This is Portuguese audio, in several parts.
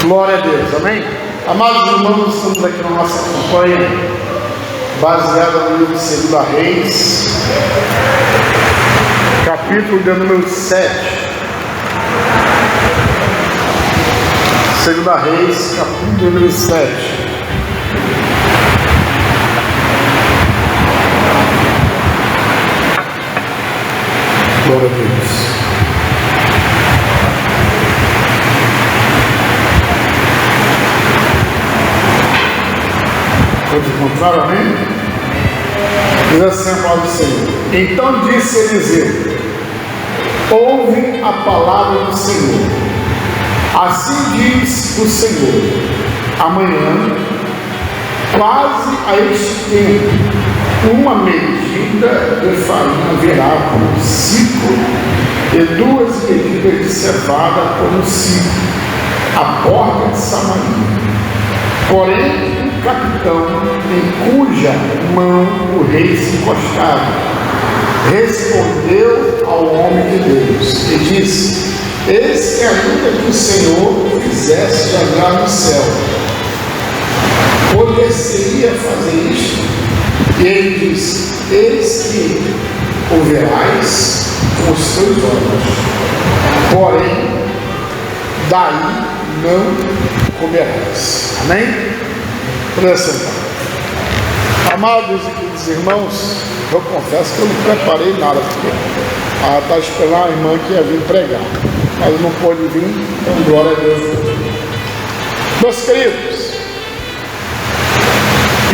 Glória a Deus, amém? Amados irmãos, estamos aqui na nossa campanha baseada no livro de 2 Reis, capítulo de número 7. 2 Reis, capítulo de número 7. Glória a Deus. Pode encontrar, amém? Diz assim a palavra do Senhor. Então disse Eliseu: ouve a palavra do Senhor. Assim diz o Senhor: amanhã, quase a este tempo, uma medida de farinha virá por um ciclo e 2 medidas de cevada por um ciclo, à porta de Samaria. Porém, o capitão, em cuja mão o rei se encostava, respondeu ao homem de Deus e disse: eis que ainda que o Senhor fizesse jangar no céu, poder-se-ia fazer isto? E ele disse: eis que o verás com os teus olhos, porém daí não comerás. Amém? Presta atenção. Amados e queridos irmãos, eu confesso que eu não preparei nada, porque estava esperando a irmã que ia vir pregar, mas não pôde vir, então glória a Deus. Meus queridos,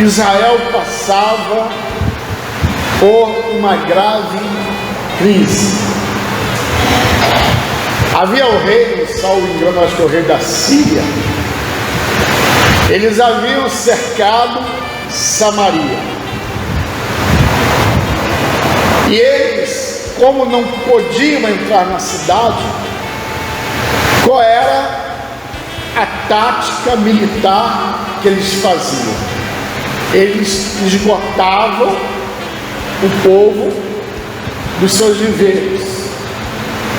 Israel passava por uma grave crise. Havia o rei, salvo engano, acho que é o rei da Síria. Eles haviam cercado Samaria. E eles, como não podiam entrar na cidade, qual era a tática militar que eles faziam? Eles esgotavam o povo dos seus viveiros.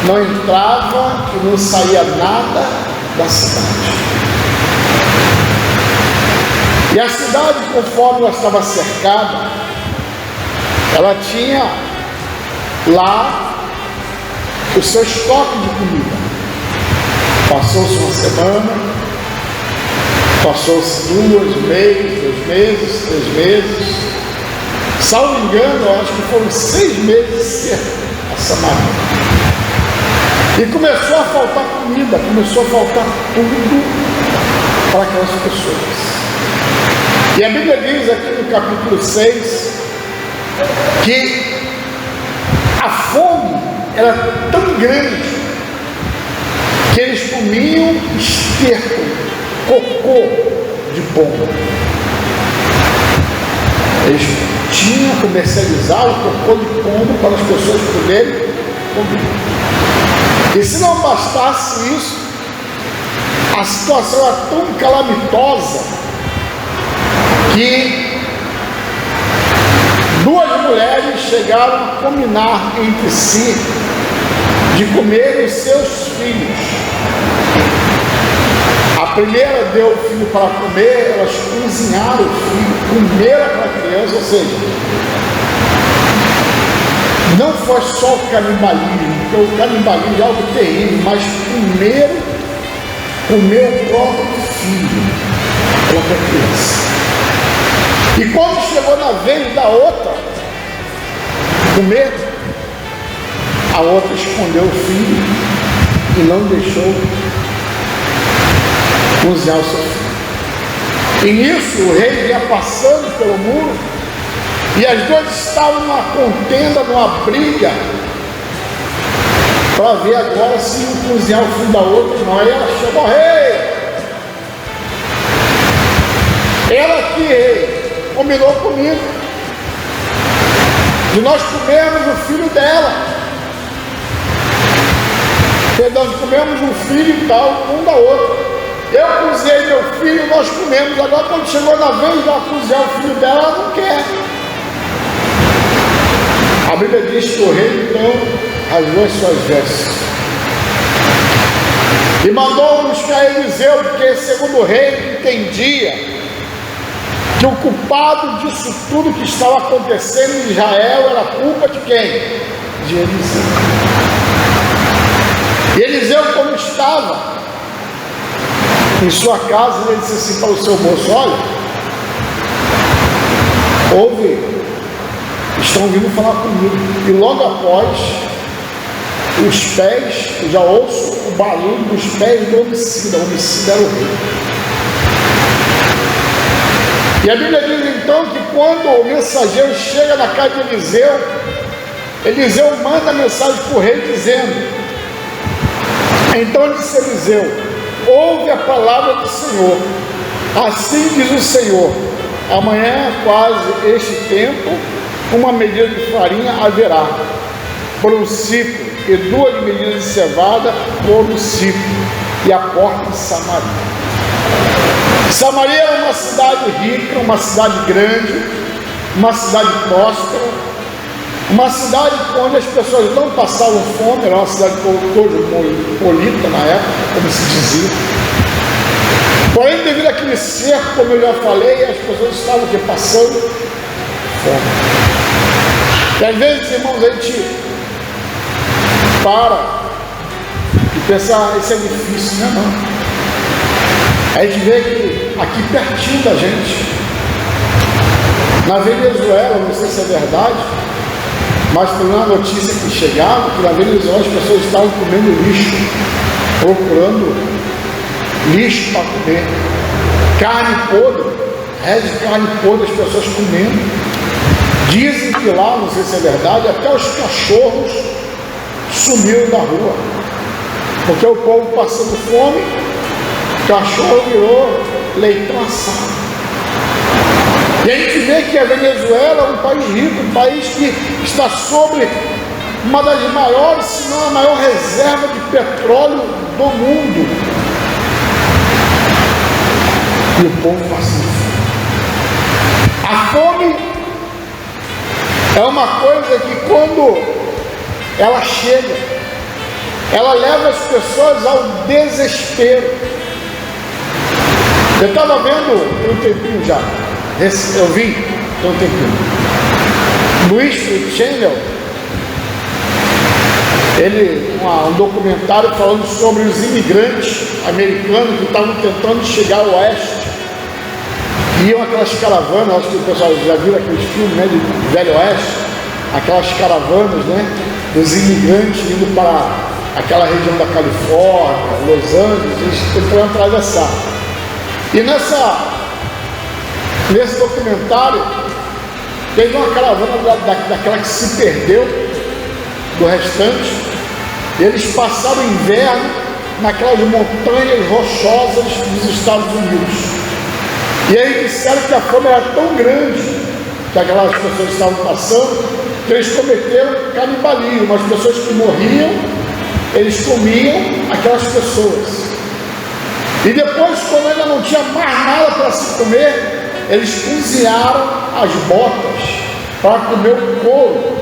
Não entrava e não saía nada da cidade. E a cidade, conforme ela estava cercada, ela tinha lá o seu estoque de comida. Passou-se uma semana, passou-se 2 meses, 3 meses. Salvo engano, eu acho que foram 6 meses cerca a Samaria. E começou a faltar comida, começou a faltar tudo para aquelas pessoas. E a Bíblia diz aqui no capítulo 6 que a fome era tão grande que eles comiam esterco, cocô de pombo. Eles tinham comercializado o cocô de pombo para as pessoas poderem comer. E se não bastasse isso, a situação era tão calamitosa que 2 mulheres chegaram a combinar entre si de comer os seus filhos. A primeira deu o filho para comer, elas cozinharam o filho, comeram aquela criança, ou seja, não foi só o canibalismo, porque o canibalismo é algo terrível, mas primeiro comeu o próprio filho, a própria criança. E quando chegou na vez da outra comer, a outra escondeu o filho e não deixou cozinhar o seu filho. E nisso o rei ia passando pelo muro, e as 2 estavam numa contenda, numa briga, para ver agora se iam cozinhar o filho da outra. Não, aí ela chegou: rei, ela aqui, rei, combinou comigo de nós comermos o filho dela, perdão, comemos um filho e tal, um da outra. Eu cozinhei meu filho, nós comemos. Agora quando chegou na vez de ela cozinhar o filho dela, ela não quer. A Bíblia diz que o rei então rasgou as suas vestes E mandou buscar Eliseu, porque segundo o rei entendia que o culpado disso tudo que estava acontecendo em Israel era culpa de quem? De Eliseu. E Eliseu, como estava em sua casa, ele disse assim para o seu moço: olha, estão vindo falar comigo. E logo após, os pés, eu já ouço o barulho dos pés do homicida. O homicida era o rei. E a Bíblia diz então que quando o mensageiro chega na casa de Eliseu, Eliseu manda mensagem para o rei dizendo: então disse Eliseu: ouve a palavra do Senhor, assim diz o Senhor, amanhã quase este tempo, uma medida de farinha haverá por um ciclo, e 2 medidas de cevada por um ciclo, e a porta de Samaria. Samaria era uma cidade rica, uma cidade grande, uma cidade próspera, uma cidade onde as pessoas não passavam fome, era uma cidade cosmopolita na época, como se dizia. Porém, devido àquele cerco, como eu já falei, as pessoas estavam aqui passando fome. E às vezes, irmãos, a gente para e pensa: isso é difícil, né? Não. A gente vê que aqui pertinho da gente, na Venezuela, não sei se é verdade, mas foi uma notícia que chegava que na Venezuela as pessoas estavam comendo lixo, procurando lixo para comer, carne podre, resto de carne podre, as pessoas comendo. Dizem que lá, não sei se é verdade, até os cachorros sumiram da rua, porque o povo passando fome, o cachorro virou leitão assado. E a gente vê que a Venezuela é um país rico, um país que está sobre uma das maiores, se não a maior reserva de petróleo do mundo. E o povo passando fome. A fome é uma coisa que quando ela chega, ela leva as pessoas ao desespero. Eu estava vendo tem um tempinho já, eu vi tem um tempinho, no History Channel, um documentário falando sobre os imigrantes americanos que estavam tentando chegar ao oeste. Iam aquelas caravanas, acho que o pessoal já viu aqueles filmes, né, de Velho Oeste, aquelas caravanas, né, dos imigrantes indo para aquela região da Califórnia, Los Angeles, eles tentando atravessar. E nesse documentário teve uma caravana daquela que se perdeu do restante. Eles passaram o inverno naquelas montanhas rochosas dos Estados Unidos. E aí disseram que a fome era tão grande que aquelas pessoas estavam passando, que eles cometeram canibalismo. As pessoas que morriam, eles comiam aquelas pessoas. E depois, quando ainda não tinha mais nada para se comer, eles cozinharam as botas para comer o couro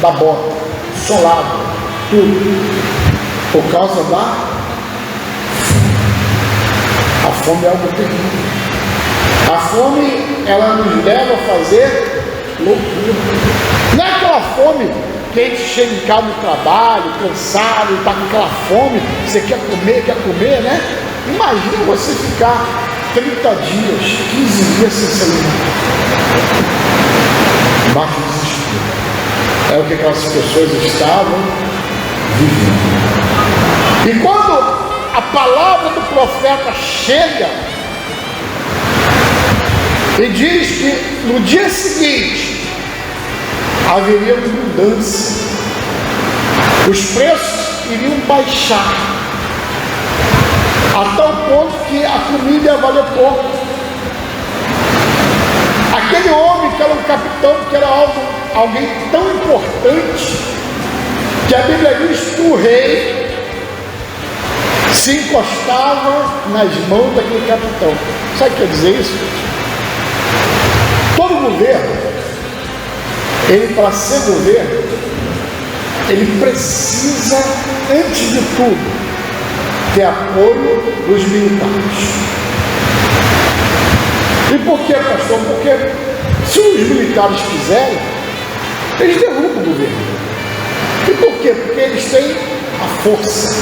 da bota, solado, tudo, por causa da fome. A fome é algo terrível. A fome, ela nos leva a fazer loucura. Não é aquela fome que a gente chega em casa do trabalho, cansado, está com aquela fome, você quer comer, né? Imagina você ficar 30 dias, 15 dias sem se alimentar. Bate o desespero. É o que aquelas pessoas estavam vivendo. E quando a palavra do profeta chega e diz que no dia seguinte haveria mudança, os preços iriam baixar a tal ponto que a comida ia valer pouco. Aquele homem que era um capitão, que era alguém tão importante, que a Bíblia diz que o rei se encostava nas mãos daquele capitão. Sabe o que quer dizer isso? Todo governo, ele, para ser governo, ele precisa, antes de tudo, ter apoio dos militares. E por que, pastor? Porque se os militares quiserem, eles derrubam o governo. E por quê? Porque eles têm a força,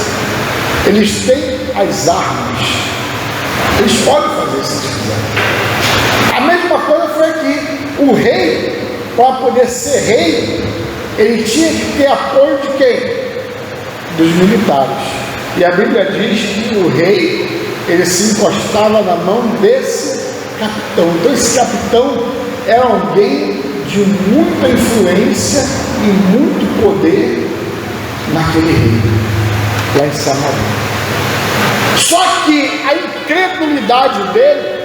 eles têm as armas, eles podem fazer isso se quiserem. A mesma coisa foi aqui. O rei, para poder ser rei, ele tinha que ter apoio de quem? Dos militares. E a Bíblia diz que o rei, ele se encostava na mão desse capitão. Então esse capitão era alguém de muita influência e muito poder naquele reino, lá em Samaria. Só que a incredulidade dele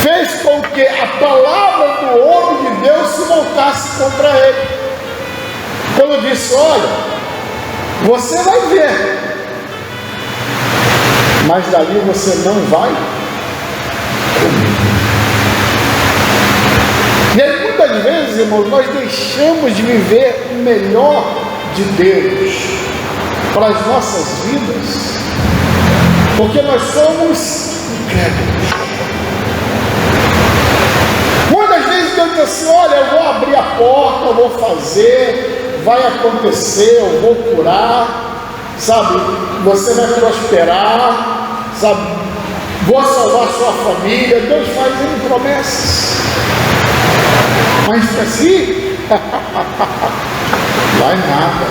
fez com que a palavra do homem de Deus se voltasse contra ele. Quando disse: olha, você vai ver, mas dali você não vai comer. E aí muitas vezes, irmãos, nós deixamos de viver o melhor de Deus para as nossas vidas, porque nós somos incrédulos. Muitas vezes Deus diz assim: olha, eu vou abrir a porta, eu vou fazer, vai acontecer, eu vou curar, sabe, você vai prosperar, sabe, vou salvar sua família. Deus faz em promessas, mas assim, vai nada.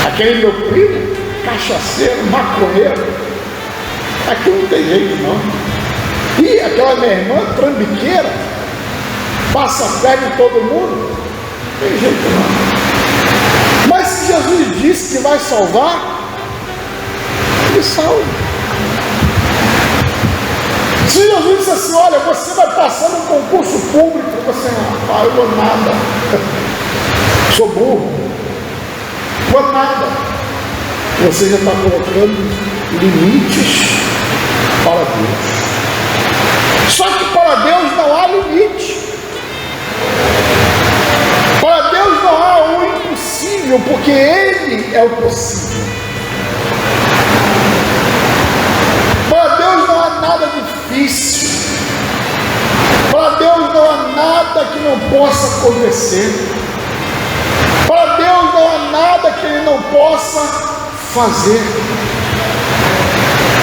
Aquele meu primo, cachaceiro, maconheiro, aqui não tem jeito não. E aquela minha irmã, trambiqueira, passa a perna em todo mundo, não tem jeito não. Mas se Jesus disse que vai salvar, ele salva. Se Jesus disse assim: olha, você vai passar num concurso público, você não, eu vou nada, sou burro, vou nada. Você já está colocando limites para Deus. Só que para Deus não há limite. Para Deus não há o impossível, porque Ele é o possível. Para Deus não há nada difícil. Para Deus não há nada que não possa acontecer. Para Deus não há nada que Ele não possa fazer.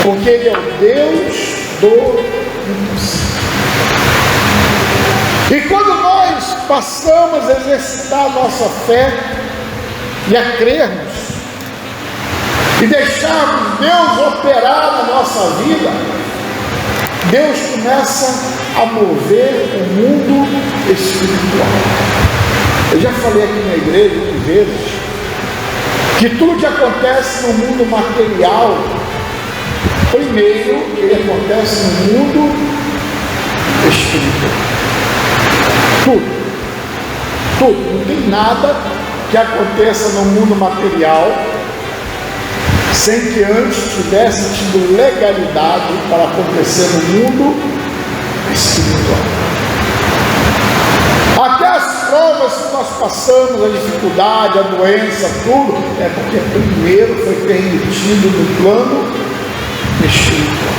Porque Ele é o Deus do impossível. E quando nós passamos a exercitar a nossa fé e a crermos e deixarmos Deus operar na nossa vida, Deus começa a mover o mundo espiritual. Eu já falei aqui na igreja muitas vezes que tudo que acontece no mundo material, primeiro ele acontece no mundo espiritual. Tudo, não tem nada que aconteça no mundo material sem que antes tivesse tido legalidade para acontecer no mundo espiritual. Até as provas que nós passamos, a dificuldade, a doença, tudo, é porque primeiro foi permitido no plano espiritual.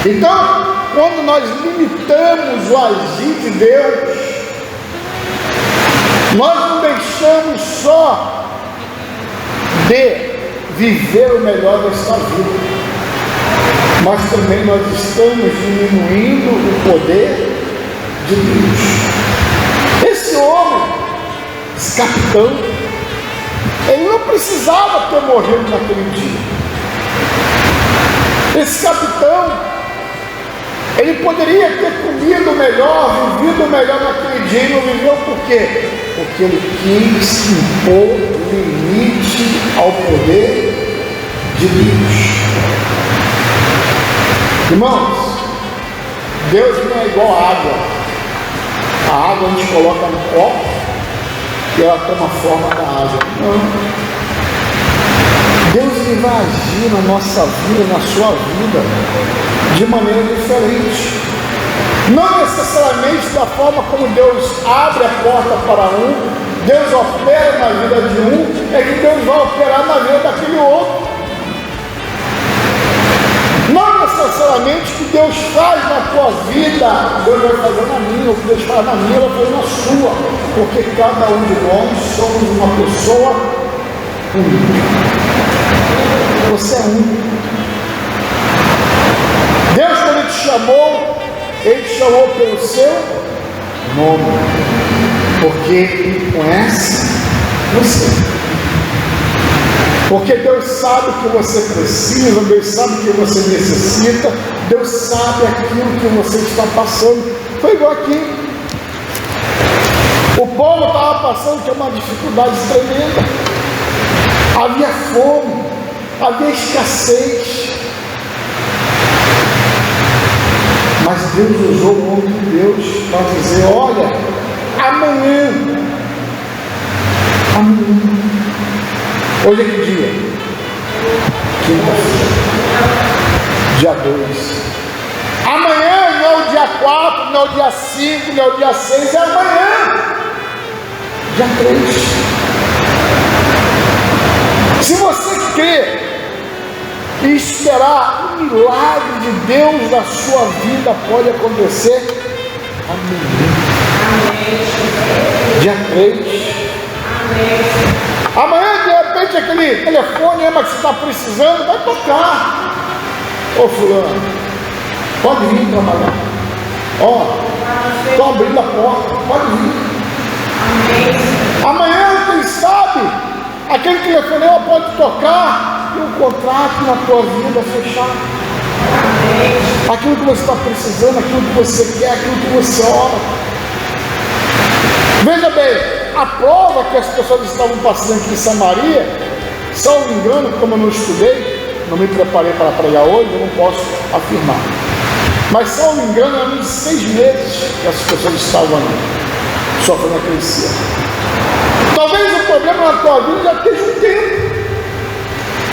Então, quando nós limitamos o agir de Deus, nós não deixamos só de viver o melhor desta vida, mas também nós estamos diminuindo o poder de Deus. Esse homem, esse capitão, ele não precisava ter morrido naquele dia. Esse capitão, ele poderia ter comido melhor, vivido melhor naquele dia, e não viveu por quê? Porque ele quis impor limite ao poder de Deus. Irmãos, Deus não é igual a água. A água a gente coloca no copo e ela toma forma da água. Não. Deus ele vai agir na nossa vida, na sua vida, de maneira diferente. Não necessariamente da forma como Deus abre a porta para um, Deus opera na vida de um, é que Deus vai operar na vida daquele outro. Não necessariamente que Deus faz na tua vida, Deus vai fazer na minha, o que Deus faz na minha, vai fazer na sua, porque cada um de nós somos uma pessoa única. Você é único. Deus, quando Ele te chamou pelo seu nome, porque Ele conhece você. Porque Deus sabe o que você precisa, Deus sabe o que você necessita, Deus sabe aquilo que você está passando. Foi igual aqui. O povo estava passando por uma dificuldade tremenda. Havia fome, havia escassez. Mas Deus usou o nome de Deus para dizer: olha, amanhã. Hoje é que dia? Quinta-feira, dia 2. Amanhã não é o dia 4, não é o dia 5, não é o dia 6, é amanhã, dia 3. Se você quer e esperar o milagre de Deus na sua vida, pode acontecer amanhã, dia 3. Amanhã, de repente, aquele telefone que você está precisando vai tocar. Ô fulano, pode vir trabalhar. Ó, estou abrindo a porta, pode vir. Amanhã, quem sabe, aquele telefonema pode tocar e um contrato na tua vida fechar. Aquilo que você está precisando, aquilo que você quer, aquilo que você ora. Veja bem, a prova que as pessoas estavam passando aqui em Samaria, salvo engano, como eu não estudei, não me preparei para pregar hoje, eu não posso afirmar. Mas salvo engano, eram de 6 meses que as pessoas estavam ali, sofrendo aquele cielo. Talvez o problema na tua vida já esteja um tempo.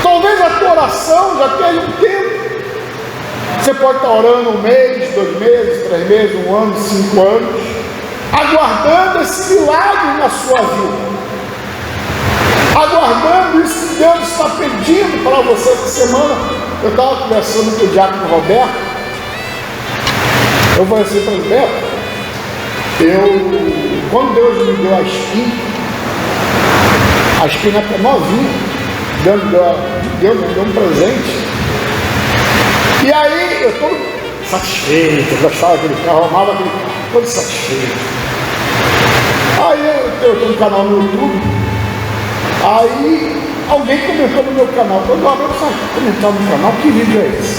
Talvez a tua oração já esteja um tempo. Você pode estar orando 1 mês, 2 meses, 3 meses, 1 ano, 5 anos, aguardando esse milagre na sua vida, aguardando isso que Deus está pedindo para você essa semana. Eu estava conversando com o diácono Roberto, eu falei assim para ele: Beto, quando Deus me deu a espinha é novinha, Deus me deu um presente, e aí eu estou satisfeito, eu gostava daquele carro, amava aquele carro, todo satisfeito. Aí eu tenho um canal no YouTube, aí alguém comentou no meu canal, eu sabe comentar no canal, que vídeo é esse?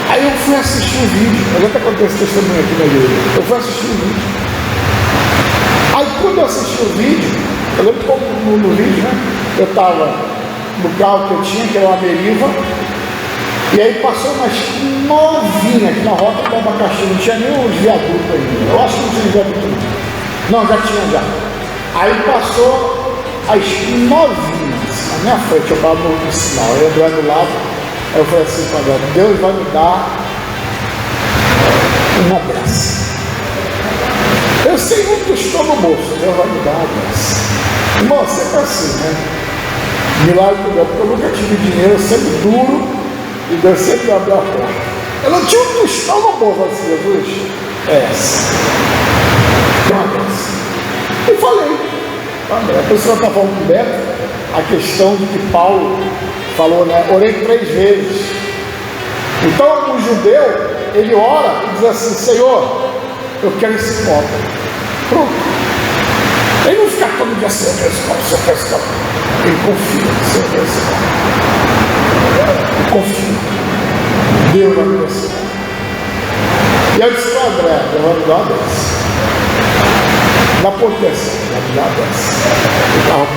Aí eu fui assistir o vídeo, eu já até contei esse testemunho aqui na igreja, eu fui assistir o vídeo. Aí quando eu assisti o vídeo, eu lembro como no vídeo, né? Eu estava no carro que eu tinha, que era uma Meriva, e aí passou umas novinhas aqui na rota do Abacaxi, não tinha nem os viadutos ainda, eu acho que não tinha viaduto. Não, já tinha já. Aí passou as novinhas na minha frente, eu estava no sinal, eu ia do lado, aí eu falei assim para Deus: Deus vai me dar uma graça. Eu sei muito que estou no bolso, Deus vai me dar uma graça. Irmão, sempre assim, né? Milagre do Deus, porque eu nunca tive dinheiro, eu sempre duro, e Deus sempre abriu a porta. Eu não tinha um tostão no bolso, assim, Jesus, é essa. E falei, a pessoa está falando com o Beto, a questão de que Paulo falou, né? Orei 3 vezes. Então o judeu, ele ora e diz assim: Senhor, eu quero esse copo. Pronto. Ele não fica todo dia assim: eu quero esse copo, eu quero esse copo. Ele confia: eu quero esse copo. Ele confia. Deus vai me dar esse copo. E eu disse para André: eu vou me dar uma dessa. Na potência, na dessa. O carro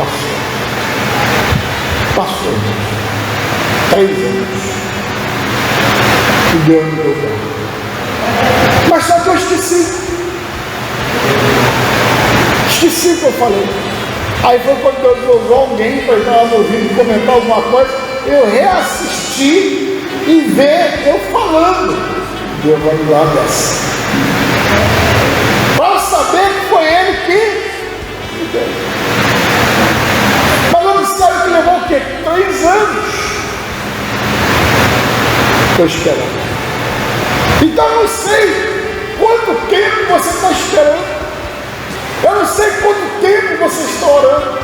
passou 3 anos, e Deus me deu o carro. Mas só que eu esqueci o que eu falei. Aí foi quando Deus usou alguém para entrar no vídeo e comentar alguma coisa, eu reassisti e ver eu falando. Deus vai me dar uma dessa, para saber que foi Ele que me deu. anos estou esperando. Então eu não sei quanto tempo você está esperando. Eu não sei quanto tempo você está orando.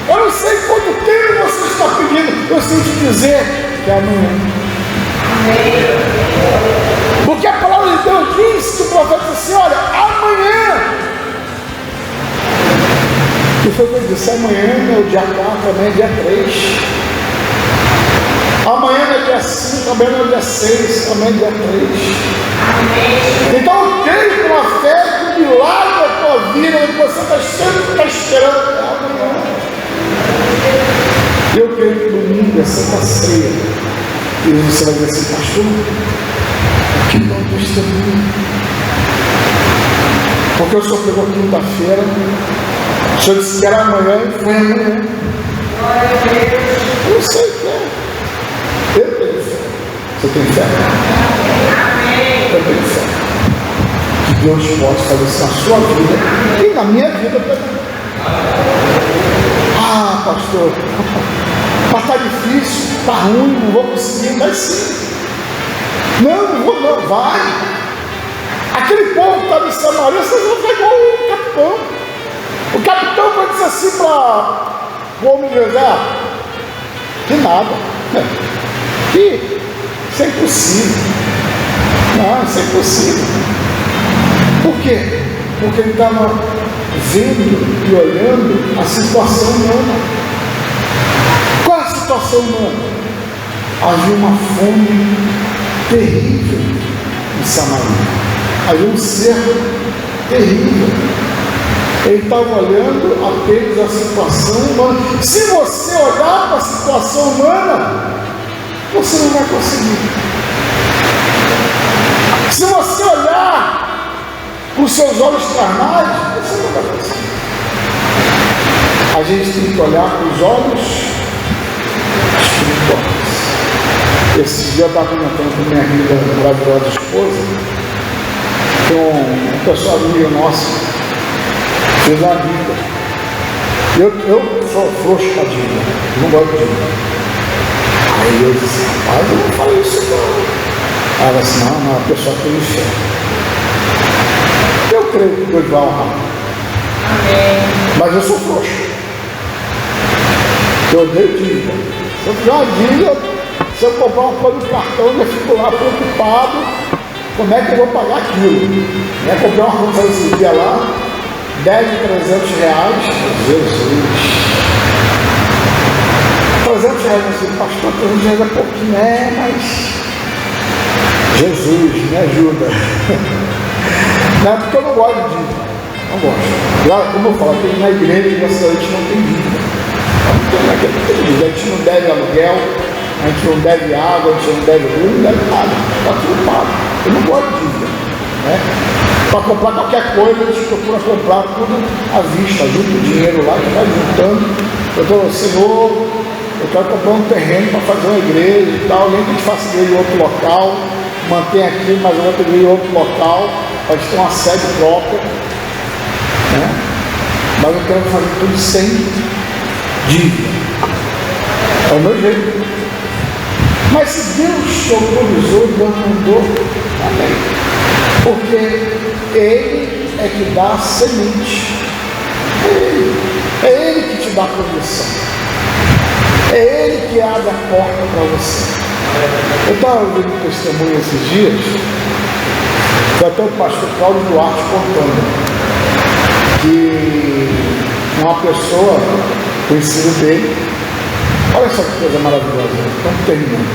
Eu não sei quanto tempo você está pedindo. Eu sei te dizer que é amanhã. Porque a palavra de Deus diz que o profeta disse assim: olha, amanhã. E foi o que eu disse: amanhã não é o dia 4, amanhã é dia 3. Amanhã não é dia 5, amanhã não é dia 6, amanhã é dia 3. Então eu creio com a fé que o milagre da tua vida, que você sempre está esperando, é amanhã. Eu creio que domingo é Santa Ceia. E você vai dizer assim: pastor, que não testemunho. Porque o senhor pegou quinta-feira, o senhor disse que era amanhã e foi amanhã. Eu não sei o que é. Eu tenho fé. Você tem fé? Eu tenho fé. Que Deus pode fazer isso na sua vida e na minha vida também. Ah, pastor, mas está difícil, está ruim, não vou conseguir. Vai sim. Não vou não, vai. Aquele povo que estava em Samaria, vocês vão ficar igual o capitão. O capitão vai dizer assim para o homem de José: que nada, que isso é impossível. Não, isso é impossível. Por quê? Porque ele estava vendo e olhando a situação humana. Qual é a situação humana? Havia uma fome terrível em Samaria. Havia um cerco terrível. Ele estava olhando apenas a situação humana. Se você olhar para a situação humana, você não vai conseguir. Se você olhar com os seus olhos carnais, você não vai conseguir. A gente tem que olhar com os olhos espirituais. Esse dia eu estava comentando com minha amiga maravilhosa esposa, que um pessoal amigo nosso fez uma vida. Eu sou frouxo com a dívida, não gosto de dívida. Aí eu disse: rapaz, eu não falei isso não. Ela disse: não, a pessoa tem fé. Eu creio que Deus vai honrar. Amém. Mas eu sou frouxo. Eu odeio dívida. Se eu fizer uma dívida, se eu comprar uma coisa no cartão, eu fico lá preocupado como é que eu vou pagar aquilo. Eu comprei uma coisa esse dia lá, 10 de 300 reais. Jesus. 300 reais, assim, pastor, 300 reais é pouquinho, mas Jesus, me ajuda. Não é porque eu não gosto de dívida, não gosto. Lá, como eu falo, aqui na igreja, a gente não tem dívida. A gente não deve aluguel, a gente não deve água, a gente não deve luz, não deve nada, está tudo pago. Eu não gosto de dívida, né? Para comprar qualquer coisa, a gente procura comprar tudo à vista, junta o dinheiro lá, que vai juntando. Eu estou: Senhor, eu quero comprar um terreno para fazer uma igreja e tal, nem que a gente faça igreja em outro local, mantém aqui, mas eu vou ter igreja em outro local, para a gente ter uma sede própria, né? Mas eu quero fazer tudo sem dívida. É o meu jeito. Mas se Deus te autorizou, Deus mandou, amém. Porque Ele é que dá a semente. É Ele que te dá a proteção. É Ele que abre a porta para você. Eu estava ouvindo um testemunho esses dias, foi até o pastor Cláudio Duarte contando que uma pessoa conhecida dele, olha só que coisa maravilhosa, estamos terminando,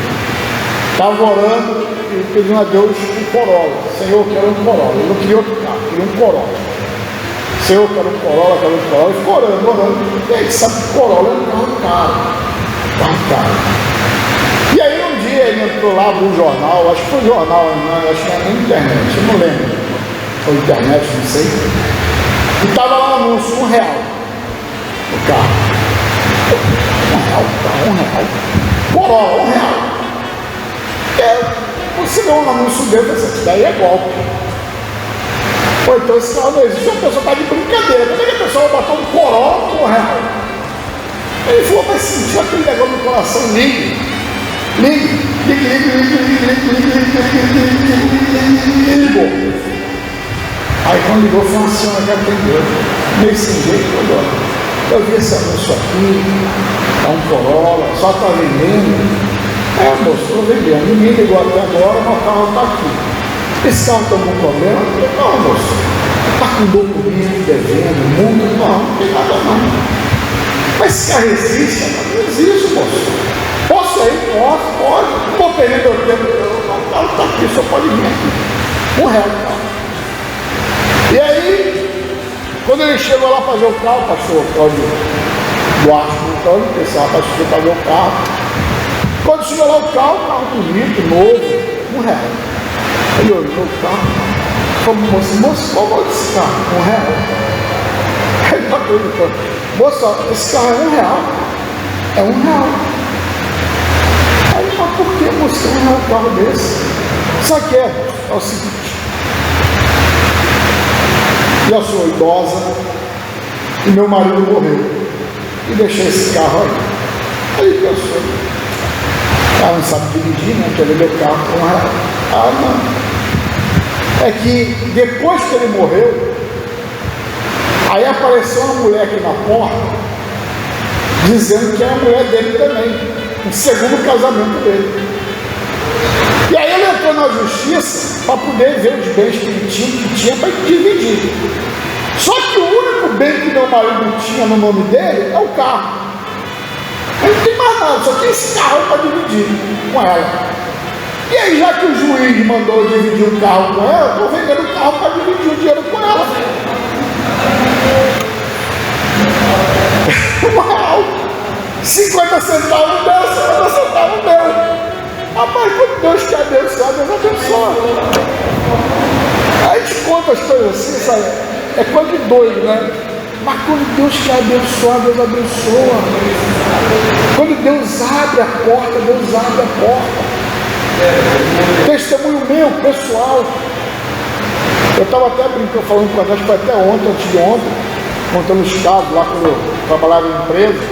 estava orando e pedindo a Deus um Corolla. Senhor, eu quero um Corolla. Ele não queria outro carro, queria um Corolla. Senhor, eu quero um Corolla, quero um Corolla. Ele ficou orando. E aí, sabe que Corolla é um carro caro. E aí um dia ele entrou lá, abriu um jornal, acho que foi um jornal, não, acho que não era nem internet, eu não lembro. Foi internet, não sei. E estava lá no anúncio, R$1 o carro. R$1 o carro, R$1. Corolla, R$1. Você vê um anúncio dele, essa daí é golpe. Ou então esse carro não existe, a pessoa está de brincadeira. Como é que a pessoa vai botar um Corolla com R$1? Ele falou, mas sentiu aquele negócio no coração, ligue. Ligou. Aí quando ligou, foi uma senhora que atendeu, meio sem jeito, olha, eu vi esse anúncio aqui, é um Corolla, só está vendendo. Moço, estou vendendo, ninguém ligou até agora, mas o carro está aqui. Esse carro tem algum problema? Não, moço, está com documento, devendo, mundo, não tem nada não. Mas se carro existe, não existe, moço. Posso ir? Posso, pode. Não vou perder meu tempo, não, o carro está aqui, só pode vir aqui. R$1 o carro. E aí, quando ele chegou lá fazer o carro, o pastor Cláudio Duarte, então, esse rapaz foi fazer o carro. Quando chegou lá o carro bonito, novo, R$1. Ele olhou o carro, falou, moço, qual é esse carro? R$1. Aí ele está perguntando, moça, esse carro é R$1. É R$1. Aí, mas por que, moço, R$1 um carro desse? Sabe o que é? É o seguinte, eu sou idosa e meu marido morreu e deixei esse carro aí. Aí pensou, o cara não sabe dirigir, né? Quer ver meu carro com R$1. Ah, não. É que depois que ele morreu, aí apareceu uma mulher aqui na porta dizendo que era a mulher dele também, o segundo casamento dele. E aí ele entrou na justiça para poder ver os bens que ele tinha para dividir. Só que o único bem que meu marido tinha no nome dele é o carro. Ele não tem mais nada, só tem esse carro para dividir com ela. E aí, já que o juiz mandou dividir o carro com ela, eu estou vendendo o carro para dividir o dinheiro com ela. Uau! 50 centavos dela, 50 centavos dela. Rapaz, quando Deus te abençoar, Deus abençoa. Aí te conta as coisas assim, sabe? É coisa de doido, né? Mas quando Deus te abençoar, Deus abençoa. Quando Deus abre a porta, Deus abre a porta. Testemunho meu, pessoal. Eu estava até brincando, falando com a gente, foi até ontem, antes de ontem, contando os casos lá quando eu trabalhava em empresa.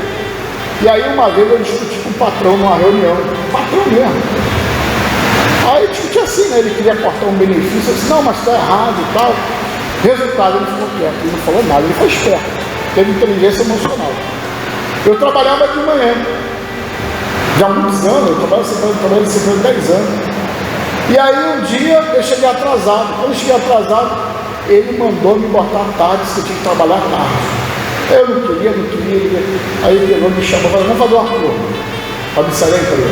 E aí uma vez eu discuti com o patrão numa reunião, patrão mesmo. Aí discuti assim, né? Ele queria cortar um benefício, eu disse, não, mas está errado e tal. Resultado, ele ficou quieto, ele não falou nada, ele foi esperto, teve inteligência emocional. Eu trabalhava de manhã, já há muitos anos, eu trabalho sempre há 10 anos. E aí um dia eu cheguei atrasado, quando eu cheguei atrasado, ele mandou me botar tarde, que eu tinha que trabalhar tarde. Eu não queria, aí ele pegou, me chamou, falou, vamos fazer um acordo para me sair da empresa.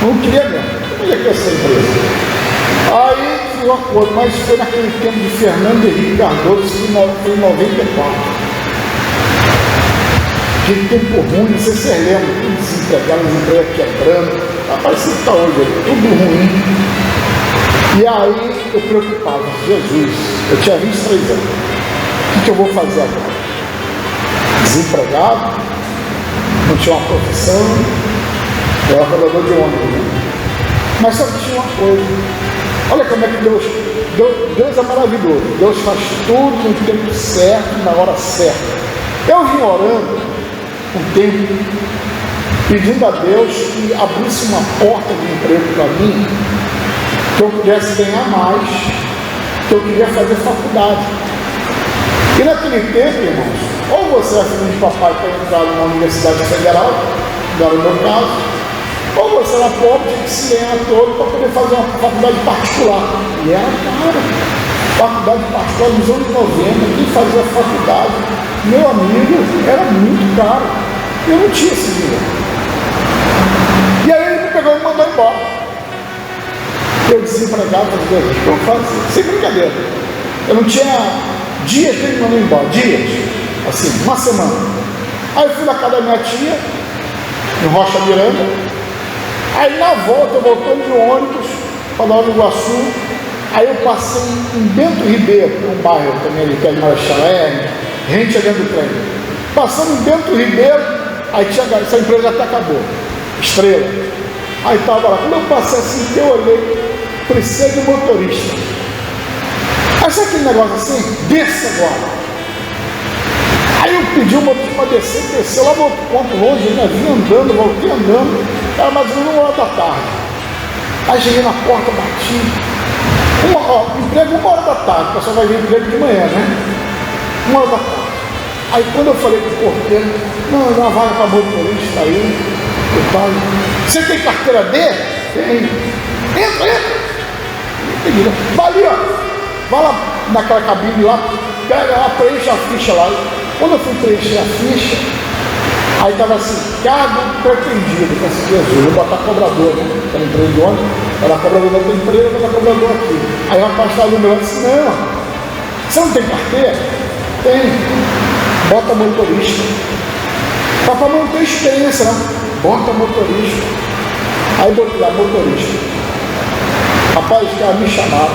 Não queria mesmo, não ia crescer a empresa. Aí fiz um acordo, mas foi naquele tempo de Fernando Henrique Cardoso, foi em 94. Aquele tempo ruim, não sei se vocês lembram, tudo desempregado, as empresas quebrando, rapaz, isso está hoje, tudo ruim. E aí eu preocupava, Jesus, eu tinha 23 anos, o que eu vou fazer agora? Desempregado, não tinha uma profissão, eu era trabalhador de ônibus, né? Mas só que tinha uma coisa, olha como é que Deus é maravilhoso, Deus faz tudo no tempo certo, na hora certa. Eu vim orando um tempo, pedindo a Deus que abrisse uma porta de emprego para mim, que eu pudesse ganhar mais, que eu queria fazer faculdade. E naquele tempo, irmãos, ou você é filho de papai para entrar numa universidade federal, não era o meu caso, ou você era pobre, tinha que se ganhar todo para poder fazer uma faculdade particular. E era caro. Faculdade particular nos anos 90, quem fazia faculdade, meu amigo, era muito caro. Eu não tinha esse dinheiro. E aí ele me pegou e me mandou embora. Eu desempregado, falei, o que eu faço? Sem brincadeira. Eu não tinha dias que ele me mandou embora, dias, assim, uma semana. Aí eu fui na casa da minha tia, em Rocha Miranda. Aí na volta, eu voltando de ônibus para Nova Iguaçu. Aí eu passei em Bento Ribeiro, um bairro também ali, que é Marechal Hermes, gente chegando do trem. Passando em Bento Ribeiro, aí tinha, essa empresa até acabou, Estrela. Aí estava lá, quando eu passei assim, eu olhei, precisa de motorista. Aí sabe aquele negócio assim? Desça agora. Aí eu pedi o motorista para descer, desceu lá no outro ponto longe, né? Vim andando, voltei andando, era mais ou menos 1 hora da tarde. Aí cheguei na porta, bati. Emprego 1 hora da tarde, o pessoal vai ver emprego de manhã, né? 1 hora da tarde. Aí quando eu falei pro porteiro, não, dá uma vaga para motorista aí, e tal. Você tem carteira D? Tem. Entra. Vai ali, ó. Vai lá naquela cabine lá, pega lá, preenche a ficha lá. Quando eu fui preencher a ficha, aí estava assim, cargo pretendido, com esse Jesus, vou botar cobrador, né? Era empresa de ônibus, era cobrador da outra empresa, vou botar cobrador aqui. Aí o rapaz estava no meu lado e disse, não, você não tem carteira? Tem. Bota motorista. Papai não tem experiência, não. Bota motorista. Aí botei lá, motorista. Rapaz, os caras me chamaram,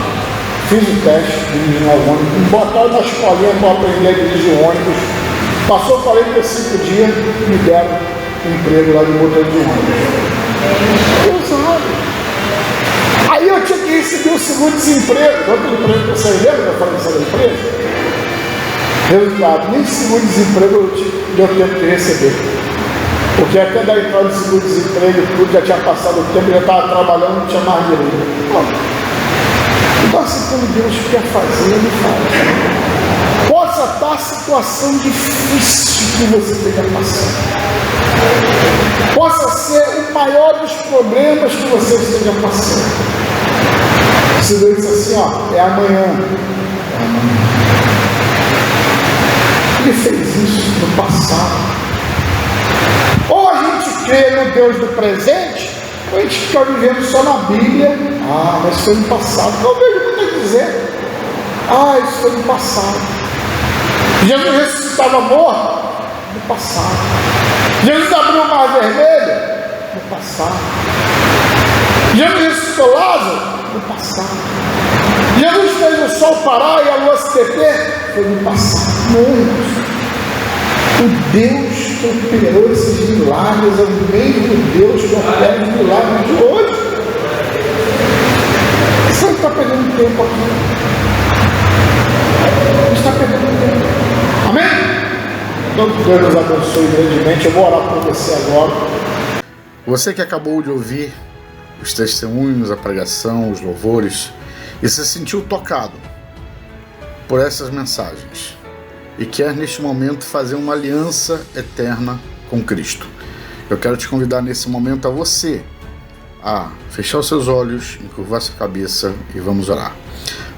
fiz o teste, dirigindo ao ônibus, me botaram na escolinha para aprender a dirigir ônibus. Passou 45 dias, me deram um emprego lá de motorista de ônibus. Aí eu tinha que receber o segundo desemprego. Outro emprego que eu saí, lembra que eu falei dessa empresa? Resultado, nem segundo desemprego deu tempo de receber. Porque até da entrada do segundo desemprego, tudo já tinha passado o tempo, já estava trabalhando, não tinha mais direito. Então assim como Deus quer fazer, Ele faz. Possa estar a situação difícil que você esteja passando. Possa ser o maior dos problemas que você esteja passando. Se Deus diz assim, ó, é amanhã. Ele fez isso no passado. Ou a gente crê no Deus do presente, ou a gente fica vivendo só na Bíblia. Ah, mas foi no passado. Eu vejo muito dizer. Ah, isso foi no passado. Jesus ressuscitava morto? No passado. Jesus abriu o mar vermelho? No passado. Jesus ressuscitou Lázaro? No passado. Jesus fez o sol parar e a lua se deter? Foi no passado. Não. O Deus que operou esses milagres é o mesmo Deus que opera os milagres de hoje. Você não está perdendo tempo aqui. Está perdendo tempo. Amém? Então que Deus nos abençoe grandemente. Eu vou orar por você agora. Você que acabou de ouvir os testemunhos, a pregação, os louvores e se sentiu tocado por essas mensagens e quer neste momento fazer uma aliança eterna com Cristo, eu quero te convidar nesse momento a você a fechar os seus olhos, encurvar sua cabeça e vamos orar.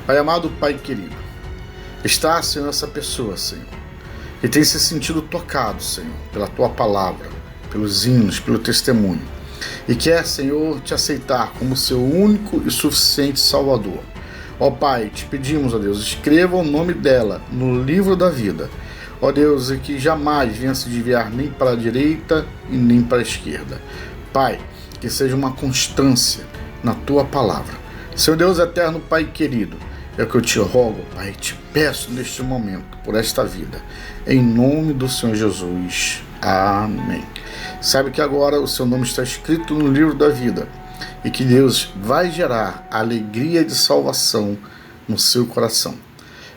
Pai amado, Pai querido, está, Senhor, essa pessoa, Senhor, que tem se sentido tocado, Senhor, pela Tua palavra, pelos hinos, pelo testemunho, e quer, Senhor, te aceitar como seu único e suficiente Salvador. Ó Pai, te pedimos, ó Deus, escreva o nome dela no livro da vida, ó Deus, e que jamais venha se desviar nem para a direita e nem para a esquerda. Pai, que seja uma constância na Tua palavra. Seu Deus eterno, Pai querido, é o que eu te rogo, Pai, te peço neste momento, por esta vida, em nome do Senhor Jesus. Amém. Sabe que agora o seu nome está escrito no livro da vida e que Deus vai gerar a alegria de salvação no seu coração.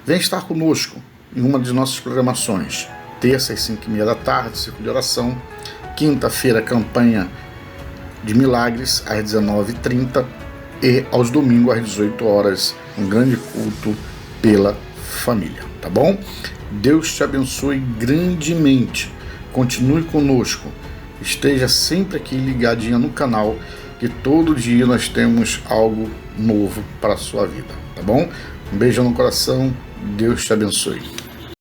Vem estar conosco em uma de nossas programações. Terça às 5h30 da tarde, círculo de oração. Quinta-feira, campanha de milagres às 19h30 e aos domingos às 18 horas, um grande culto pela família, tá bom? Deus te abençoe grandemente. Continue conosco. Esteja sempre aqui ligadinha no canal, que todo dia nós temos algo novo para a sua vida, tá bom? Um beijo no coração. Deus te abençoe.